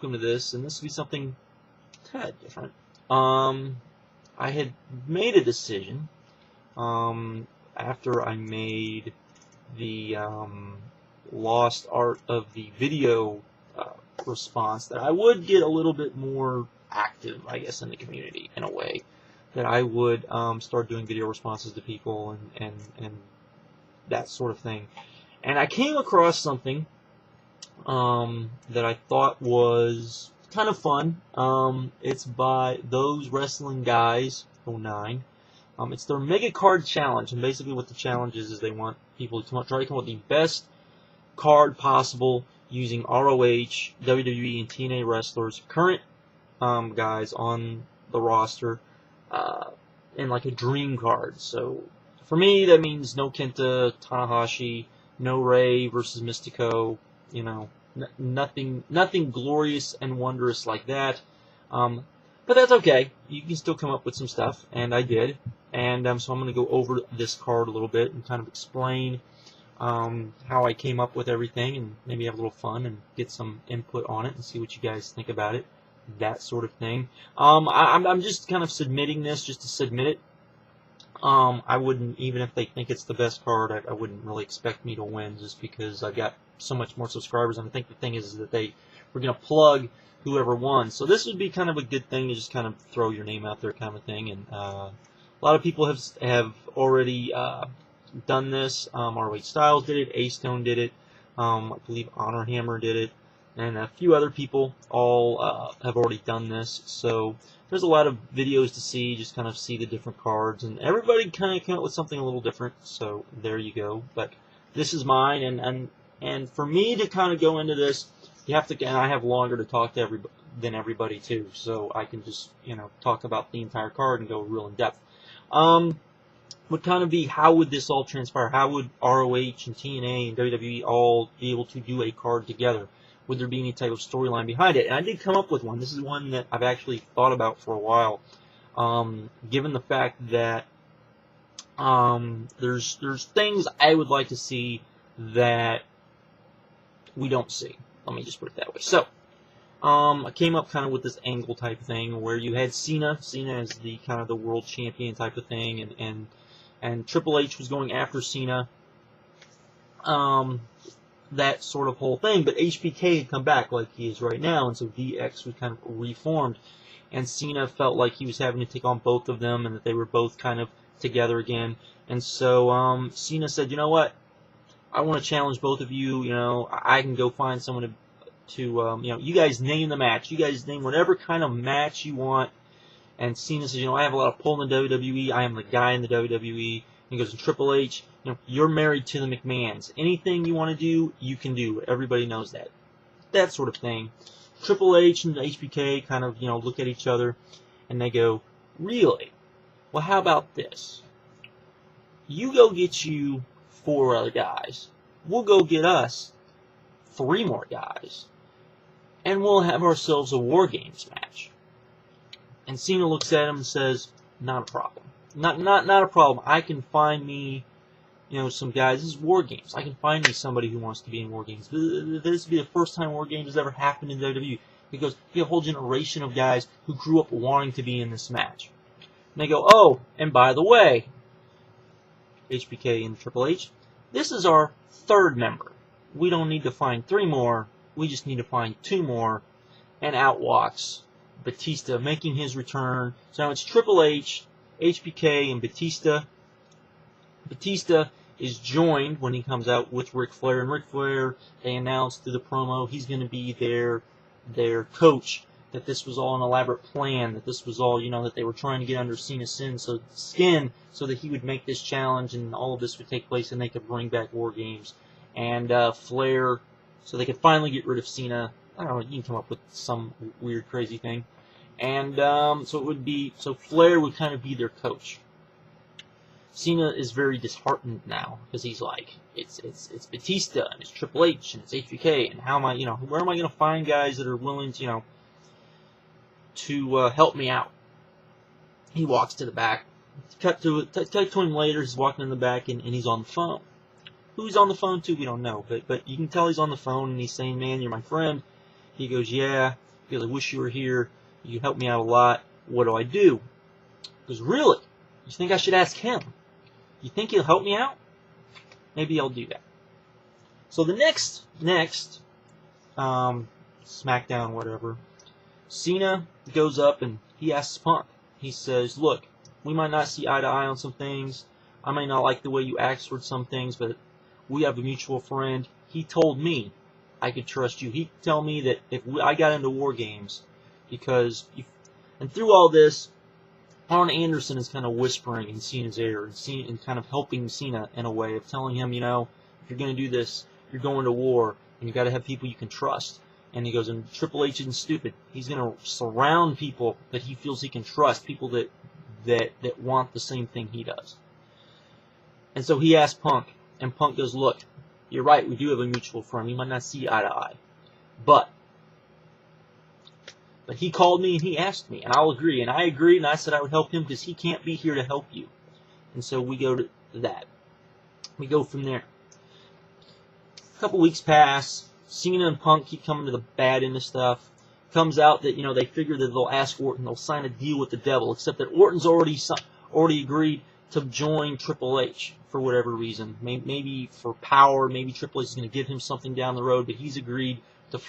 welcome to this, and this will be something kind of different. I had made a decision after I made the lost art of the video response that I would get a little bit more active, I guess, in the community in a way. That I would start doing video responses to people and that sort of thing. And I came across something that I thought was kind of fun. It's by ThoseWrestlingGuys09. It's their Mega Card Challenge, and basically what the challenge is they want people to try to come up with the best card possible using ROH, WWE, and TNA wrestlers, current guys on the roster, in like a dream card. So for me, that means no Kenta, Tanahashi, no Ray versus Mystico. You know, nothing glorious and wondrous like that. But that's okay. You can still come up with some stuff, and I did. And so I'm going to go over this card a little bit and kind of explain how I came up with everything, and maybe have a little fun and get some input on it and see what you guys think about it, that sort of thing. I'm just kind of submitting this just to submit it. I wouldn't, even if they think it's the best card, I wouldn't really expect me to win just because I've got so much more subscribers. And I think the thing is that they were going to plug whoever won. So this would be kind of a good thing to just kind of throw your name out there kind of thing. And a lot of people have already done this. ROH Styles did it, A-Stone did it, I believe Honor Hammer did it, and a few other people all have already done this. So there's a lot of videos to see, just kind of see the different cards, and everybody kind of came up with something a little different. So there you go. But this is mine, and for me to kind of go into this, you have to, and I have longer to talk to than everybody too, so I can just, you know, talk about the entire card and go real in depth. Would kind of be, how would this all transpire? How would ROH and TNA and WWE all be able to do a card together? Would there be any type of storyline behind it? And I did come up with one. This is one that I've actually thought about for a while, given the fact that there's things I would like to see that we don't see. Let me just put it that way. So, I came up kind of with this angle type thing where you had Cena. Cena is the kind of the world champion type of thing, and Triple H was going after Cena. That sort of whole thing, but HBK had come back like he is right now, and so DX was kind of reformed, and Cena felt like he was having to take on both of them, and that they were both kind of together again. And so Cena said, you know what, I want to challenge both of you. You know, I can go find someone to you know, you guys name the match. You guys name whatever kind of match you want. And Cena says, you know, I have a lot of pull in the WWE. I am the guy in the WWE. And he goes, Triple H, you know, you're married to the McMahons. Anything you want to do, you can do. Everybody knows that. That sort of thing. Triple H and the HBK kind of, you know, look at each other, and they go, really? Well, how about this? You go get you 4 other guys. We'll go get us 3 more guys. And we'll have ourselves a Wargames match. And Cena looks at him and says, not a problem. Not a problem. I can find me, you know, some guys. This is Wargames. I can find me somebody who wants to be in Wargames. This would be the first time Wargames has ever happened in WWE. Because you have a whole generation of guys who grew up wanting to be in this match. And they go, oh, and by the way, HBK and Triple H, this is our 3rd member. We don't need to find 3 more. We just need to find 2 more. And out walks Batista, making his return. So now it's Triple H, HBK, and Batista. Batista is joined when he comes out with Ric Flair. And Ric Flair, they announced through the promo, he's going to be their coach. That this was all an elaborate plan. That this was all, you know, that they were trying to get under Cena's skin so that he would make this challenge, and all of this would take place, and they could bring back Wargames. And Flair, so they could finally get rid of Cena. I don't know, you can come up with some weird, crazy thing. And so it would be, so Flair would kind of be their coach. Cena is very disheartened now because he's like, it's Batista and it's Triple H and it's HBK, and how am I, you know, where am I going to find guys that are willing to, you know, to help me out? He walks to the back. Cut to him later. He's walking in the back, and he's on the phone. Who he's on the phone to, we don't know, but you can tell he's on the phone, and he's saying, "Man, you're my friend." He goes, "Yeah, Because I wish you were here. You helped me out a lot. What do I do? Because really, you think I should ask him? You think he'll help me out? Maybe I'll do that. So the next SmackDown, whatever, Cena goes up and he asks Punk. He says, look, we might not see eye to eye on some things. I may not like the way you act towards some things, but we have a mutual friend. He told me I could trust you. He told me that if I got into Wargames, because and through all this, Arn Anderson is kind of whispering in Cena's ear and kind of helping Cena in a way of telling him, you know, if you're going to do this, you're going to war, and you got to have people you can trust. And he goes, and Triple H isn't stupid. He's going to surround people that he feels he can trust, people that want the same thing he does. And so he asked Punk, and Punk goes, look, you're right, we do have a mutual friend. We might not see eye to eye. But he called me and he asked me, and I'll agree. And I agreed, and I said I would help him because he can't be here to help you. And so we go to that. We go from there. A couple weeks pass. Cena and Punk keep coming to the bad end of stuff. Comes out that, you know, they figure that they'll ask Orton, they'll sign a deal with the devil, except that Orton's already agreed to join Triple H for whatever reason. Maybe for power, maybe Triple H is going to give him something down the road, but he's agreed to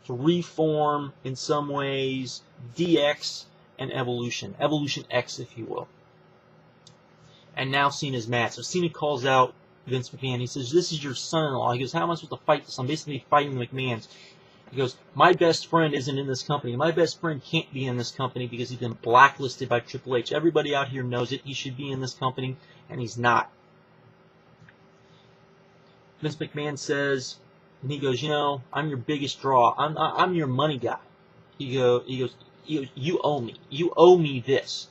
reform in some ways DX and Evolution. Evolution X, if you will. And now Cena's mad. So Cena calls out Vince McMahon. He says, this is your son-in-law. He goes, how am I supposed to fight this? I'm basically fighting the McMahons. He goes, my best friend isn't in this company. My best friend can't be in this company because he's been blacklisted by Triple H. Everybody out here knows it. He should be in this company, and he's not. Vince McMahon says, and he goes, you know, I'm your biggest draw. I'm your money guy. He goes, you owe me. You owe me this.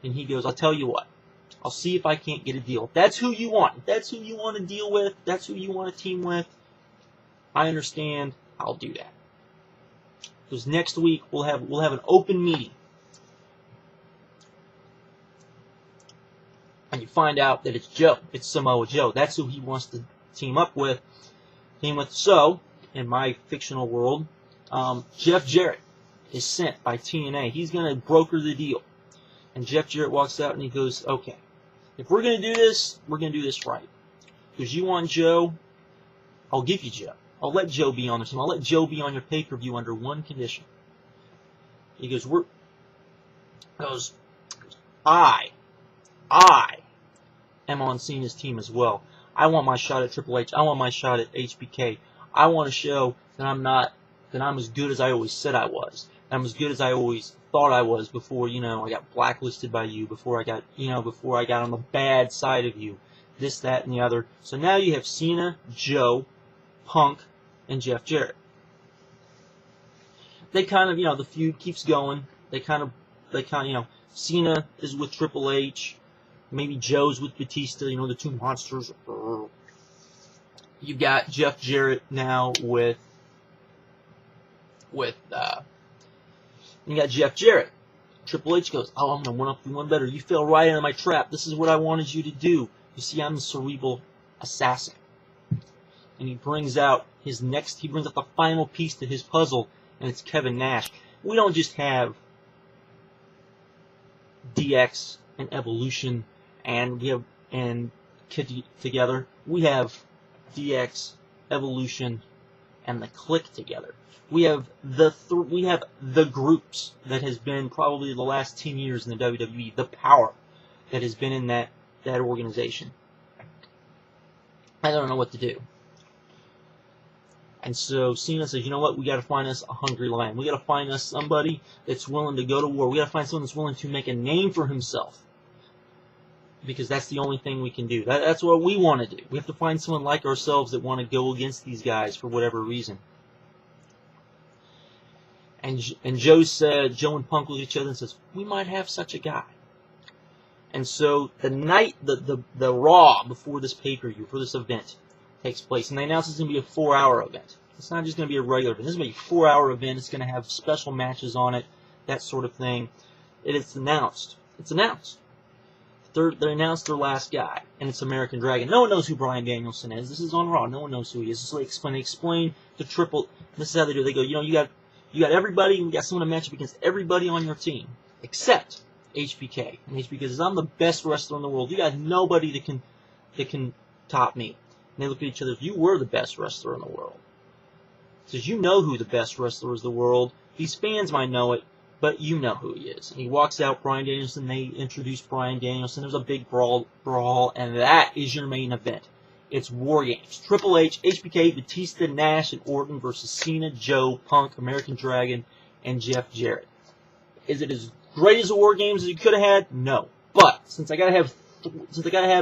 And he goes, I'll tell you what. I'll see if I can't get a deal. If that's who you want. If that's who you want to deal with. If that's who you want to team with. I understand. I'll do that. Because next week we'll have an open meeting. And you find out that it's Joe. It's Samoa Joe. That's who he wants to team up with. So, in my fictional world, Jeff Jarrett is sent by TNA. He's going to broker the deal. And Jeff Jarrett walks out and he goes, okay, if we're going to do this, we're going to do this right. Because you want Joe, I'll give you Joe. I'll let Joe be on this team. I'll let Joe be on your pay-per-view under one condition. He goes, I am on Cena's team as well. I want my shot at Triple H. I want my shot at HBK. I want to show that I'm as good as I always said I was. I'm as good as I always thought I was before, you know, I got blacklisted by you, before I got on the bad side of you. This, that, and the other. So now you have Cena, Joe, Punk, and Jeff Jarrett. They kind of, you know, the feud keeps going. They kind of, you know, Cena is with Triple H. Maybe Joe's with Batista, you know, the two monsters. You've got Jeff Jarrett now with you got Jeff Jarrett. Triple H goes, oh, I'm going to one-up you one better. You fell right into my trap. This is what I wanted you to do. You see, I'm the cerebral assassin. And he brings out the final piece to his puzzle, and it's Kevin Nash. We don't just have DX and Evolution and together. We have DX, Evolution, and the Click together. We have the groups that has been probably the last 10 years in the WWE, the power that has been in that organization. I don't know what to do. And so Cena says, you know what, we got to find us a hungry lion. We got to find us somebody that's willing to go to war. We got to find someone that's willing to make a name for himself. Because that's the only thing we can do. That's what we want to do. We have to find someone like ourselves that want to go against these guys for whatever reason. And Joe and Punk look at each other and says, we might have such a guy. And so the night, the Raw before this pay-per-view, for this event, takes place. And they announce it's going to be a 4-hour event. It's not just going to be a regular event. This is going to be a 4-hour event. It's going to have special matches on it, that sort of thing. It's announced. It's announced. They announced their last guy, and it's American Dragon. No one knows who Bryan Danielson is. This is on Raw. No one knows who he is. So they explain to Triple. This is how they do it. They go, you know, You got everybody, and you got someone to match up against everybody on your team, except HBK. And HBK says, I'm the best wrestler in the world. You got nobody that can top me. And they look at each other, you were the best wrestler in the world. He says, you know who the best wrestler is in the world. These fans might know it, but you know who he is. And he walks out, Bryan Danielson, they introduce Bryan Danielson. There's a big brawl, and that is your main event. It's Wargames. Triple H, HBK, Batista, Nash, and Orton versus Cena, Joe, Punk, American Dragon, and Jeff Jarrett. Is it as great as the Wargames as you could have had? No. But since I gotta have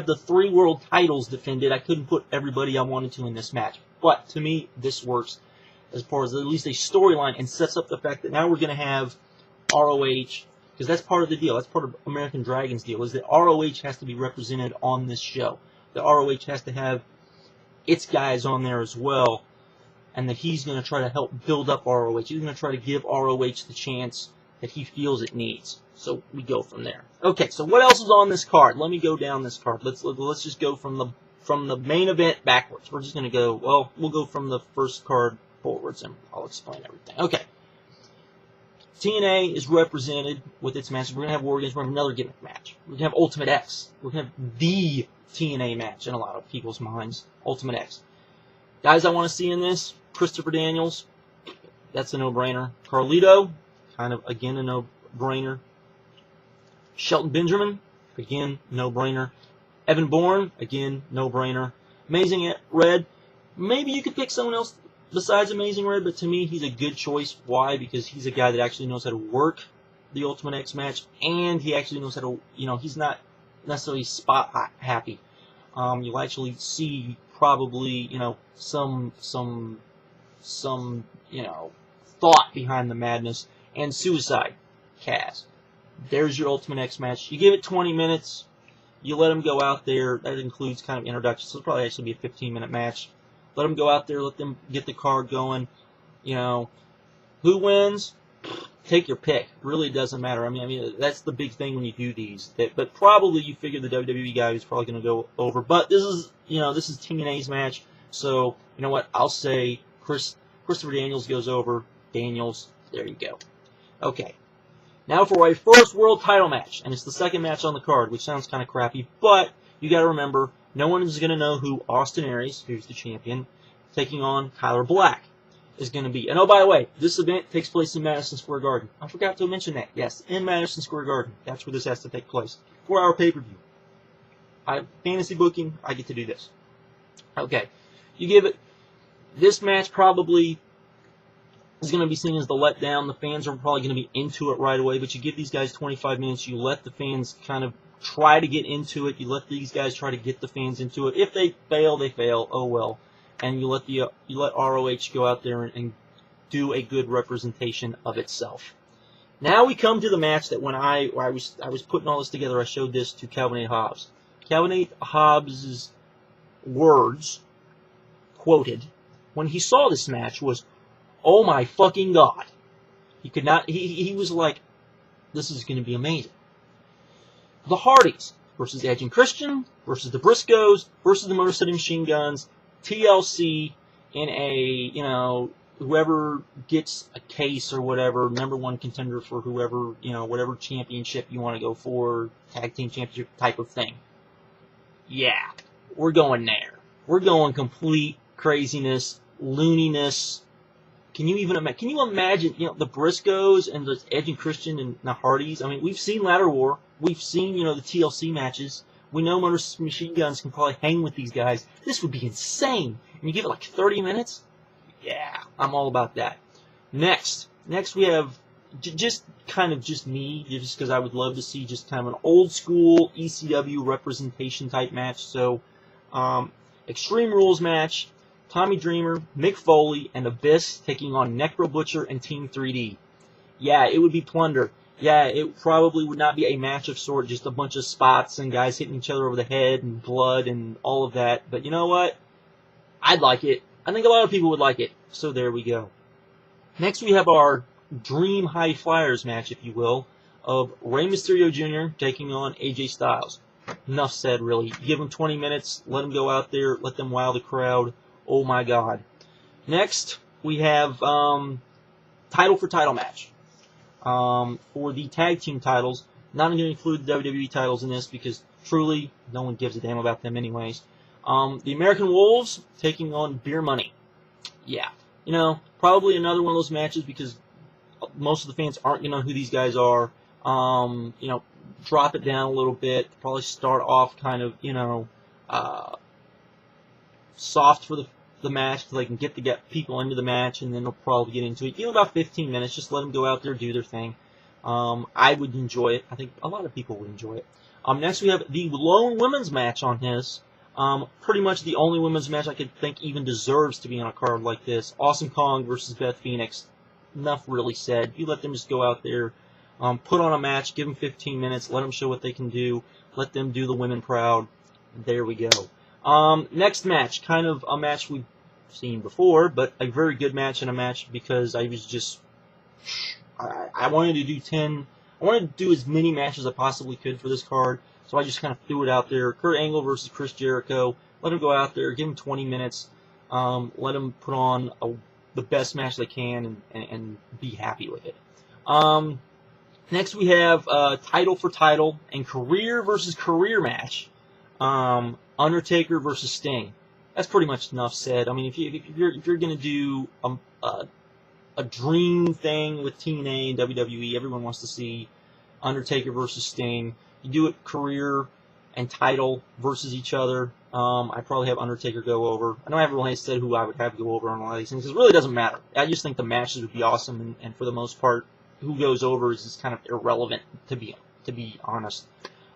the 3 world titles defended, I couldn't put everybody I wanted to in this match. But to me, this works as far as at least a storyline and sets up the fact that now we're gonna have ROH, because that's part of the deal. That's part of American Dragon's deal, is that ROH has to be represented on this show. The ROH has to have its guys on there as well, and that he's going to try to help build up ROH. He's going to try to give ROH the chance that he feels it needs. So we go from there. Okay, so what else is on this card? Let me go down this card. Let's just go from the main event backwards. We're just going to go, well, we'll go from the first card forwards, and I'll explain everything. Okay. TNA is represented with its matches. We're going to have Wargames. We're going to have another gimmick match. We're going to have Ultimate X. We're going to have the TNA match in a lot of people's minds. Ultimate X. Guys I want to see in this, Christopher Daniels. That's a no-brainer. Carlito, kind of, again, a no-brainer. Shelton Benjamin, again, no-brainer. Evan Bourn, again, no-brainer. Amazing Red, maybe you could pick someone else besides Amazing Red, but to me, he's a good choice. Why? Because he's a guy that actually knows how to work the Ultimate X match, and he actually knows how to, he's not necessarily spot happy. You'll actually see probably, some thought behind the madness. And Suicide, Kaz. There's your Ultimate X match. You give it 20 minutes. You let him go out there. That includes kind of introduction. So it'll probably actually be a 15-minute match. Let them go out there, let them get the card going. Who wins? Take your pick. It really doesn't matter. I mean, that's the big thing when you do these. But probably you figure the WWE guy is probably going to go over. But this is TNA's match. So, you know what? I'll say Christopher Daniels goes over. Daniels, there you go. Okay. Now for a first world title match. And it's the second match on the card, which sounds kind of crappy. But you got to remember, no one is going to know who Austin Aries, who's the champion, taking on Tyler Black, is going to be. And oh, by the way, this event takes place in Madison Square Garden. I forgot to mention that. Yes, in Madison Square Garden. That's where this has to take place. 4-hour pay-per-view. Fantasy booking, I get to do this. Okay. You give it, this match probably is going to be seen as the letdown. The fans are probably going to be into it right away, but you give these guys 25 minutes. You let the fans kind of try to get into it. You let these guys try to get the fans into it. If they fail, they fail. Oh well. And you let ROH go out there and do a good representation of itself. Now we come to the match that when I was putting all this together, I showed this to Calvin A. Hobbs. Calvin A. Hobbs' words, quoted, when he saw this match was, "Oh my fucking God." He could not, he was like, this is going to be amazing. The Hardys versus Edge and Christian versus the Briscoes versus the Motor City Machine Guns, TLC in a, whoever gets a case or whatever, #1 contender for whoever, whatever championship you want to go for, tag team championship type of thing. Yeah, we're going there. We're going complete craziness, looniness. Can you imagine, the Briscoes and the Edge and Christian and the Hardys? I mean, we've seen Ladder War. We've seen, the TLC matches. We know Motor Machine Guns can probably hang with these guys. This would be insane. And you give it like 30 minutes? Yeah, I'm all about that. Next we have just me, just because I would love to see just kind of an old school ECW representation type match. So, Extreme Rules match. Tommy Dreamer, Mick Foley, and Abyss taking on Necro Butcher and Team 3D. Yeah, it would be plunder. Yeah, it probably would not be a match of sort, just a bunch of spots and guys hitting each other over the head and blood and all of that. But you know what? I'd like it. I think a lot of people would like it. So there we go. Next we have our Dream High Flyers match, if you will, of Rey Mysterio Jr. taking on AJ Styles. Enough said, really. Give them 20 minutes, let them go out there, let them wow the crowd. Oh my God. Next, we have title for title match. For the tag team titles, not going to include the WWE titles in this because truly no one gives a damn about them anyways. The American Wolves taking on Beer Money. Yeah, you know, probably another one of those matches because most of the fans aren't going to know who these guys are. You know, drop it down a little bit. Probably start off kind of, you know, soft for the match so they can get people into the match, and then they'll probably get into it. Give them about 15 minutes. Just let them go out there, do their thing. I would enjoy it. I think a lot of people would enjoy it. Next, we have the lone women's match on his. Pretty much the only women's match I could think even deserves to be on a card like this. Awesome Kong versus Beth Phoenix. Enough really said. You let them just go out there, put on a match, give them 15 minutes, let them show what they can do, let them do the women proud. There we go. Next match, kind of a match we've seen before, but a very good match and a match because I was just, I wanted to do 10, I wanted to do as many matches as I possibly could for this card, so I just kind of threw it out there. Kurt Angle versus Chris Jericho. Let them go out there, give them 20 minutes, let them put on the best match they can and be happy with it. Next we have title for title and career versus career match. Undertaker versus Sting. That's pretty much enough said. I mean, if you're gonna do a dream thing with TNA and WWE, everyone wants to see Undertaker versus Sting. You do it career and title versus each other. I probably have Undertaker go over. I know everyone has said who I would have go over on a lot of these things. It really doesn't matter. I just think the matches would be awesome, and for the most part, who goes over is just kind of irrelevant, to be honest.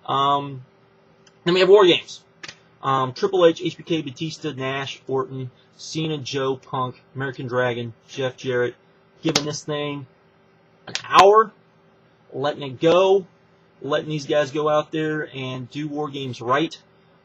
Then we have Wargames. Triple H, HBK, Batista, Nash, Orton, Cena, Joe, Punk, American Dragon, Jeff Jarrett. Giving this thing an hour, letting it go, letting these guys go out there and do Wargames right.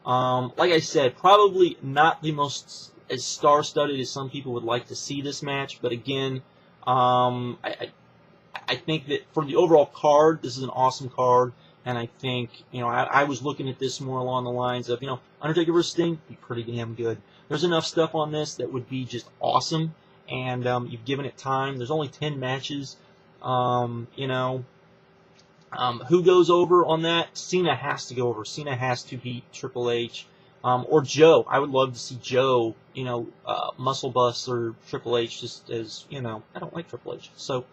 Like I said, probably not the most as star-studded as some people would like to see this match, but again, I think that for the overall card, this is an awesome card. And I think, you know, I was looking at this more along the lines of, you know, Undertaker vs. Sting, be pretty damn good. There's enough stuff on this that would be just awesome, and you've given it time. There's only 10 matches. You know, who goes over on that? Cena has to go over. Cena has to beat Triple H. Or Joe. I would love to see Joe, you know, muscle bust or Triple H just as, you know, I don't like Triple H. So,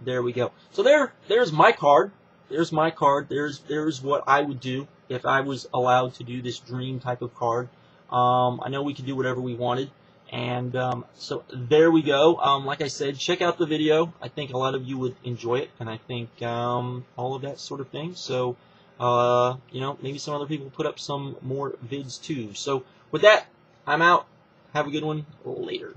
there we go. So there's my card. There's my card. There's what I would do if I was allowed to do this dream type of card. I know we could do whatever we wanted, and so there we go. Like I said, check out the video. I think a lot of you would enjoy it, and I think all of that sort of thing. So, you know, maybe some other people put up some more vids too. So with that, I'm out. Have a good one. Later.